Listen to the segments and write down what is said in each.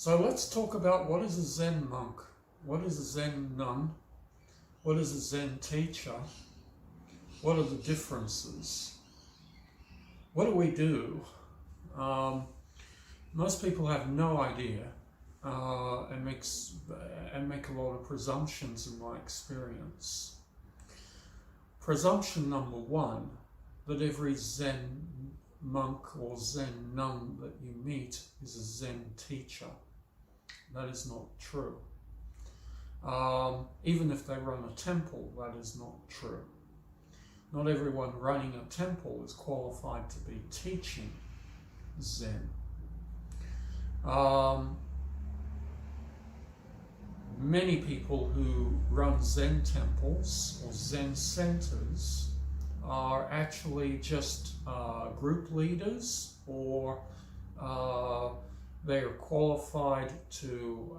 So let's talk about what is a Zen monk, what is a Zen nun, what is a Zen teacher, what are the differences, what do we do? Most people have no idea and make a lot of presumptions in my experience. Presumption number one, that every Zen monk or Zen nun that you meet is a Zen teacher. That is not true. Even if they run a temple, that is not true. Not everyone running a temple is qualified to be teaching Zen. Many people who run Zen temples or Zen centers are actually just group leaders, or they are qualified to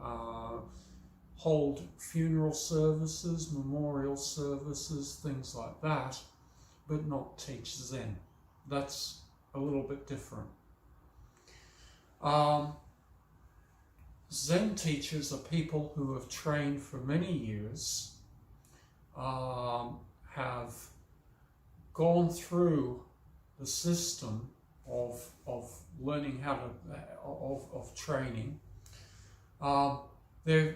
hold funeral services, memorial services, things like that, but not teach Zen. That's a little bit different. Zen teachers are people who have trained for many years, have gone through the system of learning how to, of training. They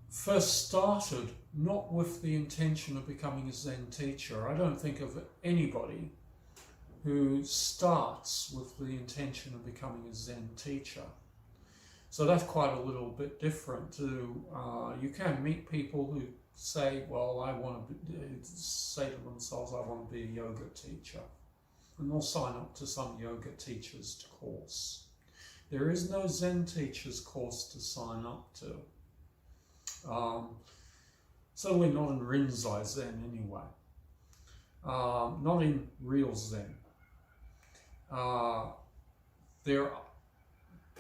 first started not with the intention of becoming a Zen teacher. I don't think of anybody who starts with the intention of becoming a Zen teacher. So that's quite a little bit different to, you can meet people who say, well, I want to say to themselves, I want to be a yoga teacher. And they'll sign up to some yoga teacher's course. There is no Zen teacher's course to sign up to. Certainly not in Rinzai Zen anyway. Not in real Zen. There are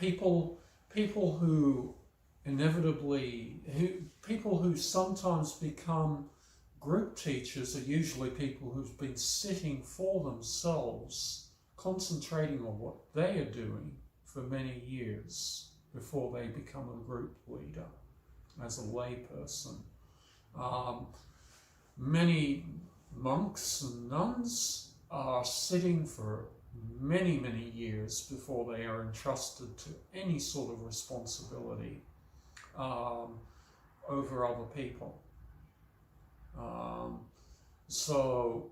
people who inevitably, people who sometimes become group teachers are usually people who've been sitting for themselves, concentrating on what they are doing for many years before they become a group leader as a layperson. Many monks and nuns are sitting for many, many years before they are entrusted to any sort of responsibility over other people. So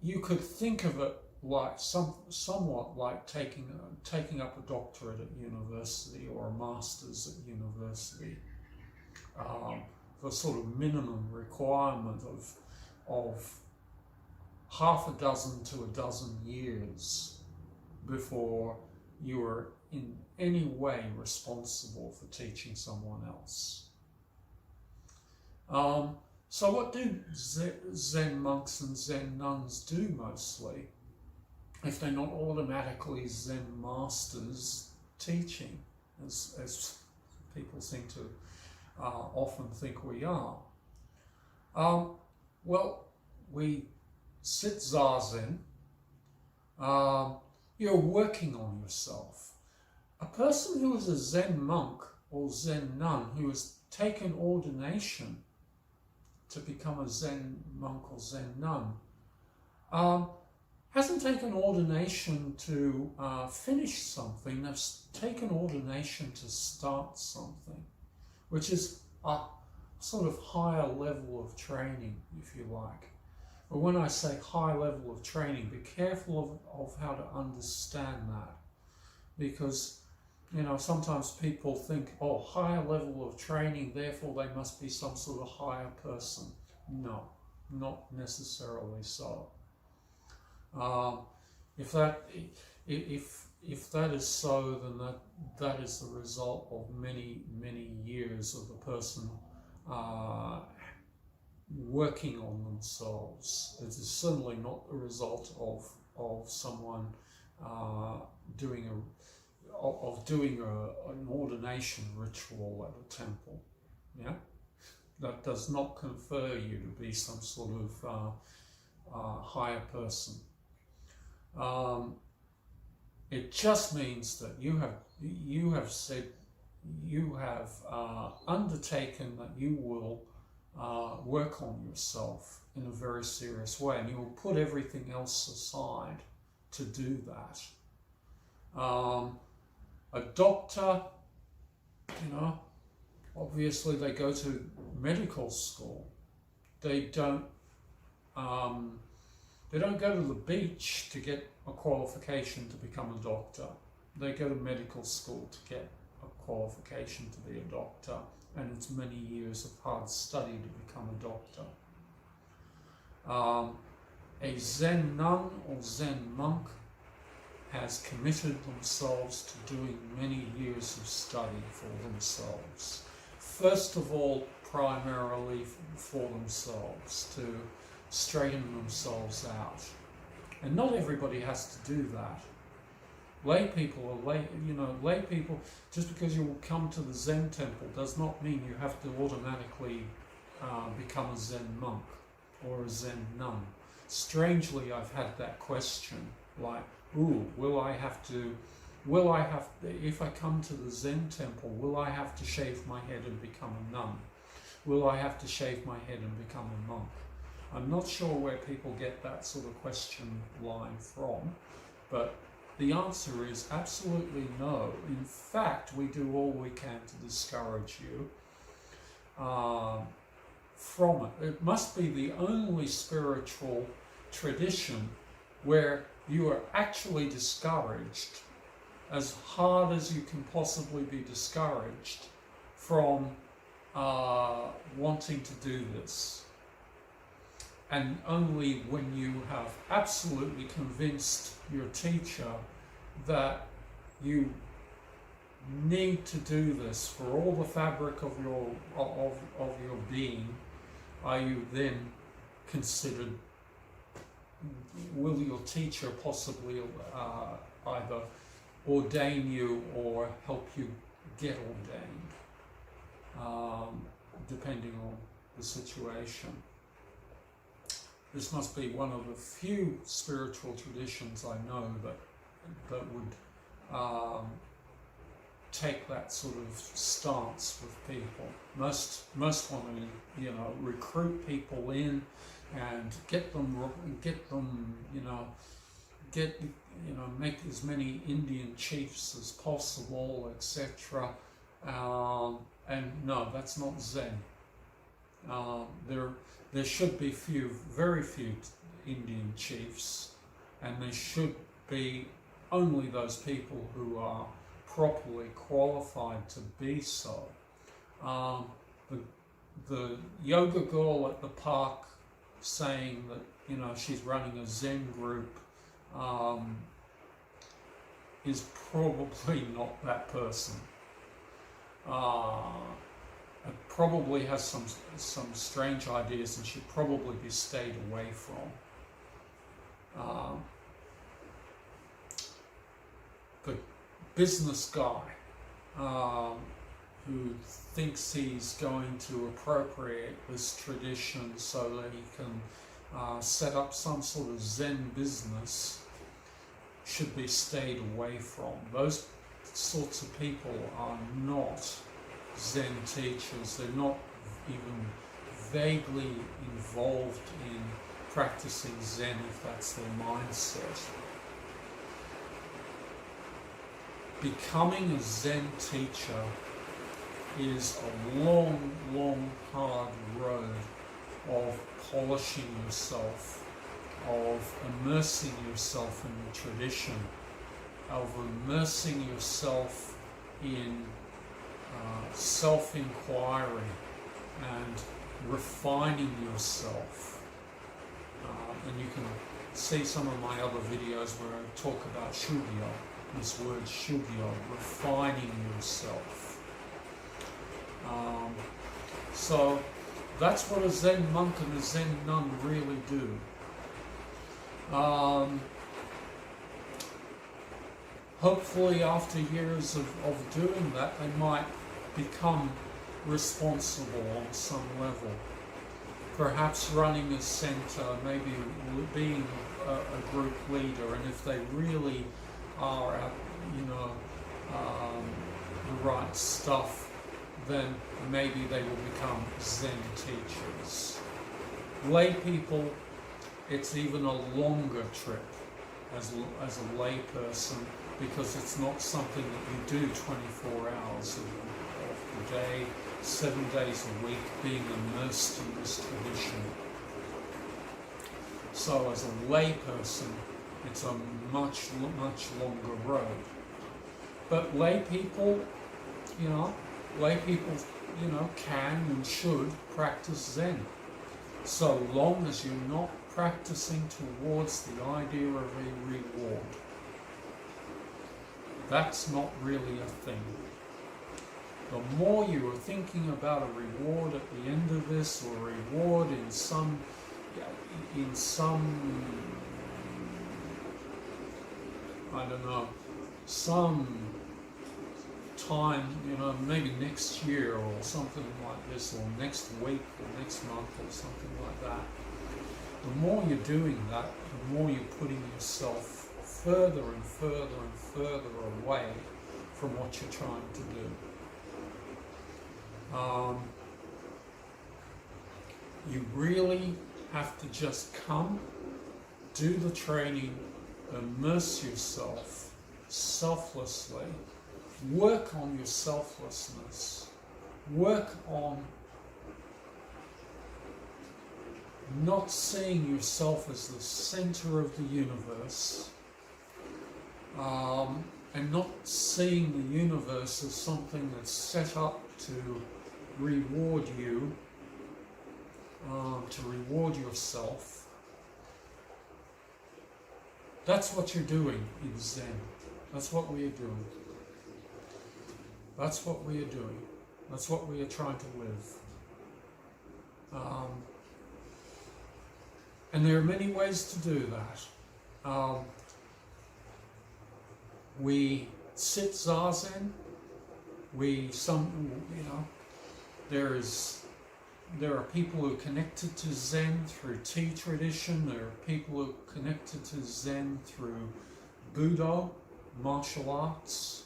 you could think of it like somewhat like taking up a doctorate at university or a master's at university, for sort of minimum requirement of half a dozen to a dozen years before you are in any way responsible for teaching someone else. So what do Zen monks and Zen nuns do mostly, if they're not automatically Zen masters teaching, as people seem to often think we are? Well, we sit zazen. You're working on yourself. A person who is a Zen monk or Zen nun who has taken ordination to become a Zen monk or Zen nun hasn't taken ordination to finish something. They've taken ordination to start something, which is a sort of higher level of training, if you like. But when I say high level of training, be careful of how to understand that, because sometimes people think, oh, higher level of training, therefore they must be some sort of higher person. No, not necessarily so. If that is so, then that is the result of many, many years of the person working on themselves. It is certainly not the result of someone doing an ordination ritual at a temple. Yeah, that does not confer you to be some sort of higher person. It just means that you have said, you have undertaken that you will work on yourself in a very serious way, and you will put everything else aside to do that. A doctor, obviously they go to medical school. They don't go to the beach to get a qualification to become a doctor. They go to medical school to get a qualification to be a doctor, and it's many years of hard study to become a doctor. A Zen nun or Zen monk has committed themselves to doing many years of study for themselves. First of all, primarily for themselves, to straighten themselves out. And not everybody has to do that. Lay people, just because you will come to the Zen temple does not mean you have to automatically become a Zen monk or a Zen nun. Strangely, I've had that question, like, if I come to the Zen temple, will I have to shave my head and become a nun? Will I have to shave my head and become a monk? I'm not sure where people get that sort of question line from, but the answer is absolutely no. In fact, we do all we can to discourage you from it. It must be the only spiritual tradition where you are actually discouraged, as hard as you can possibly be discouraged from wanting to do this. And only when you have absolutely convinced your teacher that you need to do this for all the fabric of your being, are you then considered, will your teacher possibly either ordain you or help you get ordained, depending on the situation. This must be one of the few spiritual traditions I know that would take that sort of stance with people. Most want to, recruit people in and make as many Indian chiefs as possible, etc. And no, that's not Zen. There should be very few Indian chiefs, and there should be only those people who are properly qualified to be so. The yoga girl at the park saying that she's running a Zen group is probably not that person. It probably has some strange ideas and should probably be stayed away from. The business guy who thinks he's going to appropriate this tradition so that he can set up some sort of Zen business should be stayed away from. Those sorts of people are not Zen teachers. They're not even vaguely involved in practicing Zen if that's their mindset. Becoming a Zen teacher is a long, long, hard road of polishing yourself, of immersing yourself in the tradition, of immersing yourself in self-inquiry and refining yourself. And you can see some of my other videos where I talk about shugyo, this word shugyo, refining yourself. So that's what a Zen monk and a Zen nun really do. Hopefully after years of doing that, they might become responsible on some level. Perhaps running a centre, maybe being a group leader, and if they really are at, the right stuff, then maybe they will become Zen teachers. Lay people, it's even a longer trip as a lay person, because it's not something that you do 24 hours of the day, 7 days a week, being immersed in this tradition. So as a lay person, it's a much longer road. But lay people, can and should practice Zen, so long as you're not practicing towards the idea of a reward. That's not really a thing. The more you are thinking about a reward at the end of this, or a reward in some some time, maybe next year or something like this, or next week or next month or something like that. The more you're doing that, the more you're putting yourself further and further and further away from what you're trying to do. You really have to just come, do the training, immerse yourself selflessly, work on your selflessness, work on not seeing yourself as the center of the universe, and not seeing the universe as something that's set up to reward you, to reward yourself. That's what you're doing in Zen. That's what we are doing. That's what we are doing. That's what we are trying to live. And there are many ways to do that. We sit Zazen. There are people who are connected to Zen through tea tradition. There are people who are connected to Zen through Budo, martial arts.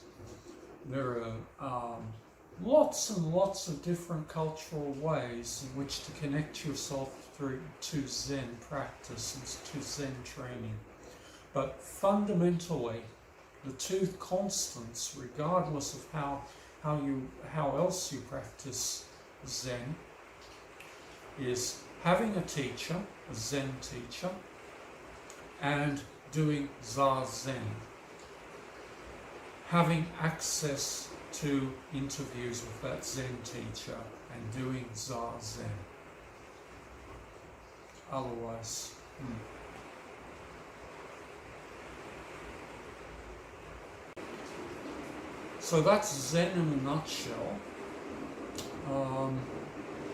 There are lots and lots of different cultural ways in which to connect yourself to Zen practice and to Zen training. But fundamentally, the two constants, regardless of how else you practice Zen, is having a teacher, a Zen teacher, and doing Zazen. Having access to interviews with that Zen teacher and doing Zazen. Otherwise, So that's Zen in a nutshell.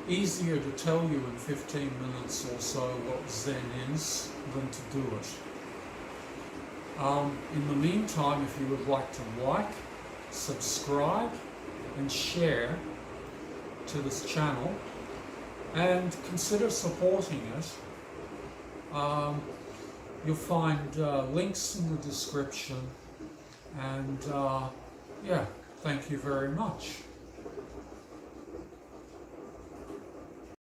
Easier to tell you in 15 minutes or so what Zen is than to do it. In the meantime, if you would like to like, subscribe and share to this channel, and consider supporting it, you'll find links in the description, and yeah, thank you very much.